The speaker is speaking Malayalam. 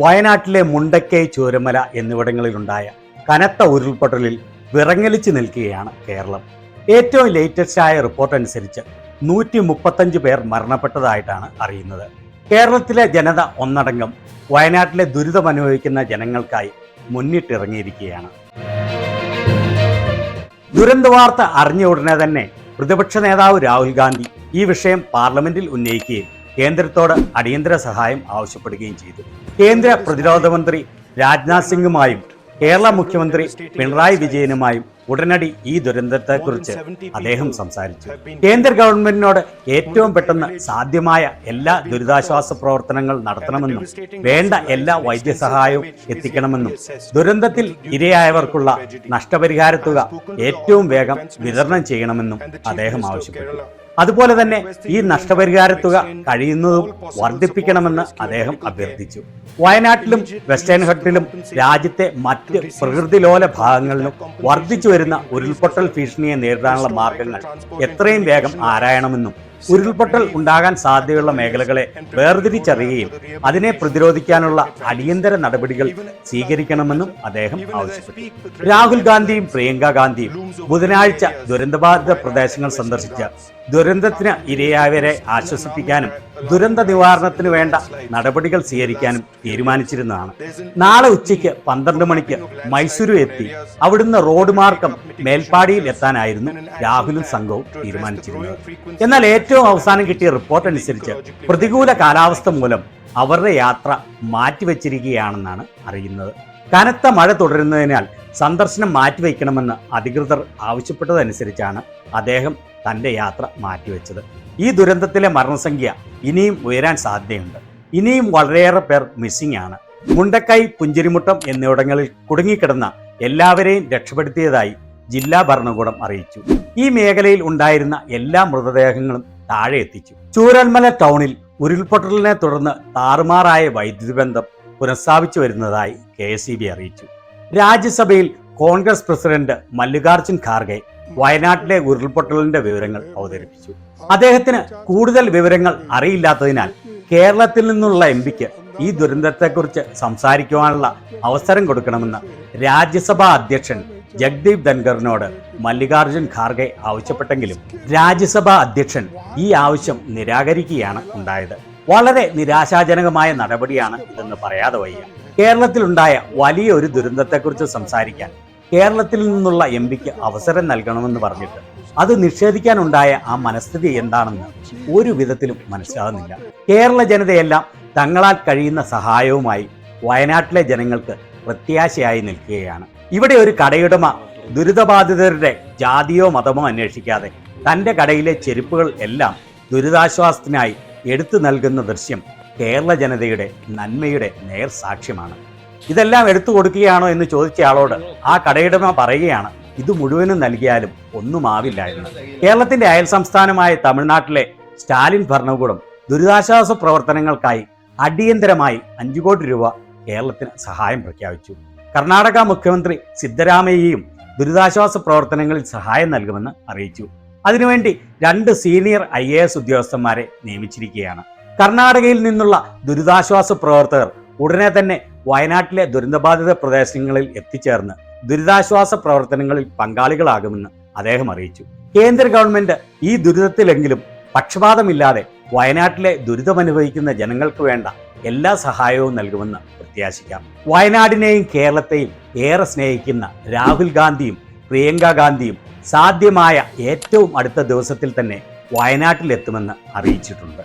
വയനാട്ടിലെ മുണ്ടക്കൈ, ചൂരമല എന്നിവിടങ്ങളിലുണ്ടായ കനത്ത ഉരുൾപൊട്ടലിൽ വിറങ്ങലിച്ചു നിൽക്കുകയാണ് കേരളം. ഏറ്റവും ലേറ്റസ്റ്റ് ആയ റിപ്പോർട്ട് അനുസരിച്ച് 135 പേർ മരണപ്പെട്ടതായിട്ടാണ് അറിയുന്നത്. കേരളത്തിലെ ജനത ഒന്നടങ്കം വയനാട്ടിലെ ദുരിതമനുഭവിക്കുന്ന ജനങ്ങൾക്കായി മുന്നിട്ടിറങ്ങിയിരിക്കുകയാണ്. ദുരന്ത വാർത്ത അറിഞ്ഞ ഉടനെ തന്നെ പ്രതിപക്ഷ നേതാവ് രാഹുൽ ഗാന്ധി ഈ വിഷയം പാർലമെന്റിൽ ഉന്നയിക്കുകയും കേന്ദ്രത്തോട് അടിയന്തര സഹായം ആവശ്യപ്പെടുകയും ചെയ്തു. കേന്ദ്ര പ്രതിരോധ മന്ത്രി രാജ്നാഥ് സിംഗുമായും കേരള മുഖ്യമന്ത്രി പിണറായി വിജയനുമായും ഉടനടി ഈ ദുരന്തത്തെക്കുറിച്ച് അദ്ദേഹം സംസാരിച്ചു. കേന്ദ്ര ഗവൺമെന്റിനോട് ഏറ്റവും പെട്ടെന്ന് സാധ്യമായ എല്ലാ ദുരിതാശ്വാസ പ്രവർത്തനങ്ങൾ നടത്തണമെന്നും വേണ്ട എല്ലാ വൈദ്യസഹായവും എത്തിക്കണമെന്നും ദുരന്തത്തിൽ ഇരയായവർക്കുള്ള നഷ്ടപരിഹാര തുക ഏറ്റവും വേഗം വിതരണം ചെയ്യണമെന്നും അദ്ദേഹം ആവശ്യപ്പെട്ടു. അതുപോലെ തന്നെ ഈ നഷ്ടപരിഹാര തുക കഴിയുന്നതും വർദ്ധിപ്പിക്കണമെന്ന് അദ്ദേഹം അഭ്യർത്ഥിച്ചു. വയനാട്ടിലും വെസ്റ്റേൺ ഘട്ടിലും രാജ്യത്തെ മറ്റ് പ്രകൃതിലോല ഭാഗങ്ങളിലും വർദ്ധിച്ചു വരുന്ന ഉരുൾപൊട്ടൽ ഭീഷണിയെ നേരിടാനുള്ള മാർഗങ്ങൾ എത്രയും വേഗം ആരായണമെന്നും ഉരുൾപൊട്ടൽ ഉണ്ടാകാൻ സാധ്യതയുള്ള മേഖലകളെ വേർതിരിച്ചറിയുകയും അതിനെ പ്രതിരോധിക്കാനുള്ള അടിയന്തര നടപടികൾ സ്വീകരിക്കണമെന്നും അദ്ദേഹം ആവശ്യപ്പെട്ടു. രാഹുൽ ഗാന്ധിയും പ്രിയങ്ക ഗാന്ധിയും ബുധനാഴ്ച ദുരന്തബാധിത പ്രദേശങ്ങൾ സന്ദർശിച്ച് ദുരന്തത്തിന് ഇരയായവരെ ആശ്വസിപ്പിക്കാനും ദുരന്ത നിവാരണത്തിന് വേണ്ട നടപടികൾ സ്വീകരിക്കാനും തീരുമാനിച്ചിരുന്നതാണ്. നാളെ ഉച്ചയ്ക്ക് 12 മണിക്ക് മൈസൂരു എത്തി അവിടുന്ന് റോഡ് മാർഗം മേൽപ്പാടിയിൽ എത്താനായിരുന്നു രാഹുലും സംഘവും തീരുമാനിച്ചിരുന്നത്. എന്നാൽ ഏറ്റവും അവസാനം കിട്ടിയ റിപ്പോർട്ട് അനുസരിച്ച് പ്രതികൂല കാലാവസ്ഥ മൂലം അവരുടെ യാത്ര മാറ്റിവെച്ചിരിക്കുകയാണെന്നാണ് അറിയുന്നത്. കനത്ത മഴ തുടരുന്നതിനാൽ സന്ദർശനം മാറ്റിവെക്കണമെന്ന് അധികൃതർ ആവശ്യപ്പെട്ടതനുസരിച്ചാണ് അദ്ദേഹം തന്റെ യാത്ര മാറ്റിവെച്ചത്. ഈ ദുരന്തത്തിലെ മരണസംഖ്യ ഇനിയും ഉയരാൻ സാധ്യതയുണ്ട്. ഇനിയും വളരെയേറെ പേർ മിസ്സിംഗ് ആണ്. മുണ്ടക്കൈ, പുഞ്ചിരിമുട്ടം എന്നിവിടങ്ങളിൽ കുടുങ്ങിക്കിടന്ന എല്ലാവരെയും രക്ഷപ്പെടുത്തിയതായി ജില്ലാ ഭരണകൂടം അറിയിച്ചു. ഈ മേഖലയിൽ ഉണ്ടായിരുന്ന എല്ലാ മൃതദേഹങ്ങളും താഴെ എത്തിച്ചു. ചൂരൽമല ടൗണിൽ ഉരുൾപൊട്ടലിനെ തുടർന്ന് താറുമാറായ വൈദ്യുതി ബന്ധം പുനഃസ്ഥാപിച്ചു വരുന്നതായി KSEB അറിയിച്ചു. രാജ്യസഭയിൽ കോൺഗ്രസ് പ്രസിഡന്റ് മല്ലികാർജുൻ ഖാർഗെ വയനാട്ടിലെ ഉരുൾപൊട്ടലിന്റെ വിവരങ്ങൾ അവതരിപ്പിച്ചു. അദ്ദേഹത്തിന് കൂടുതൽ വിവരങ്ങൾ അറിയില്ലാത്തതിനാൽ കേരളത്തിൽ നിന്നുള്ള MP-ക്ക് ഈ ദുരന്തത്തെക്കുറിച്ച് സംസാരിക്കുവാനുള്ള അവസരം കൊടുക്കണമെന്ന് രാജ്യസഭാ അധ്യക്ഷൻ ജഗ്ദീപ് ധൻഖറിനോട് മല്ലികാർജുൻ ഖാർഗെ ആവശ്യപ്പെട്ടെങ്കിലും രാജ്യസഭാ അധ്യക്ഷൻ ഈ ആവശ്യം നിരാകരിക്കുകയാണ് ഉണ്ടായത്. വളരെ നിരാശാജനകമായ നടപടിയാണ് ഇതെന്ന് പറയാതെ വയ്യ. കേരളത്തിലുണ്ടായ വലിയ ഒരു ദുരന്തത്തെക്കുറിച്ച് സംസാരിക്കാൻ കേരളത്തിൽ നിന്നുള്ള MP-ക്ക് അവസരം നൽകണമെന്ന് പറഞ്ഞിട്ട് അത് നിഷേധിക്കാനുണ്ടായ ആ മനസ്ഥിതി എന്താണെന്ന് ഒരു വിധത്തിലും മനസ്സിലാകുന്നില്ല. കേരള ജനതയെല്ലാം തങ്ങളാൽ കഴിയുന്ന സഹായവുമായി വയനാട്ടിലെ ജനങ്ങൾക്ക് പ്രത്യാശയായി നിൽക്കുകയാണ്. ഇവിടെ ഒരു കടയുടമ ദുരിതബാധിതരുടെ ജാതിയോ മതമോ അന്വേഷിക്കാതെ തൻ്റെ കടയിലെ ചെരുപ്പുകൾ എല്ലാം ദുരിതാശ്വാസത്തിനായി എടുത്തു നൽകുന്ന ദൃശ്യം കേരള ജനതയുടെ നന്മയുടെ നേർ സാക്ഷ്യമാണ്. ഇതെല്ലാം എടുത്തു കൊടുക്കുകയാണോ എന്ന് ചോദിച്ച ആളോട് ആ കടയുടമ പറയുകയാണ്, ഇത് മുഴുവനും നൽകിയാലും ഒന്നും ആവില്ലായിരുന്നു. കേരളത്തിന്റെ അയൽ സംസ്ഥാനമായ തമിഴ്നാട്ടിലെ സ്റ്റാലിൻ ഭരണകൂടം ദുരിതാശ്വാസ പ്രവർത്തനങ്ങൾക്കായി അടിയന്തരമായി 5 കോടി രൂപ കേരളത്തിന് സഹായം പ്രഖ്യാപിച്ചു. കർണാടക മുഖ്യമന്ത്രി സിദ്ധരാമയ്യയും ദുരിതാശ്വാസ പ്രവർത്തനങ്ങളിൽ സഹായം നൽകുമെന്ന് അറിയിച്ചു. അതിനുവേണ്ടി 2 സീനിയർ IAS ഉദ്യോഗസ്ഥന്മാരെ നിയമിച്ചിരിക്കുകയാണ്. കർണാടകയിൽ നിന്നുള്ള ദുരിതാശ്വാസ പ്രവർത്തകർ ഉടനെ തന്നെ വയനാട്ടിലെ ദുരന്തബാധിത പ്രദേശങ്ങളിൽ എത്തിച്ചേർന്ന് ദുരിതാശ്വാസ പ്രവർത്തനങ്ങളിൽ പങ്കാളികളാകുമെന്ന് അദ്ദേഹം അറിയിച്ചു. കേന്ദ്ര ഗവൺമെന്റ് ഈ ദുരിതത്തിലെങ്കിലും പക്ഷപാതമില്ലാതെ വയനാട്ടിലെ ദുരിതമനുഭവിക്കുന്ന ജനങ്ങൾക്ക് വേണ്ട എല്ലാ സഹായവും നൽകുമെന്ന് പ്രത്യാശിക്കാം. വയനാടിനെയും കേരളത്തെയും ഏറെ സ്നേഹിക്കുന്ന രാഹുൽ ഗാന്ധിയും പ്രിയങ്ക ഗാന്ധിയും സാധ്യമായ ഏറ്റവും അടുത്ത ദിവസത്തിൽ തന്നെ വയനാട്ടിലെത്തുമെന്ന് അറിയിച്ചിട്ടുണ്ട്.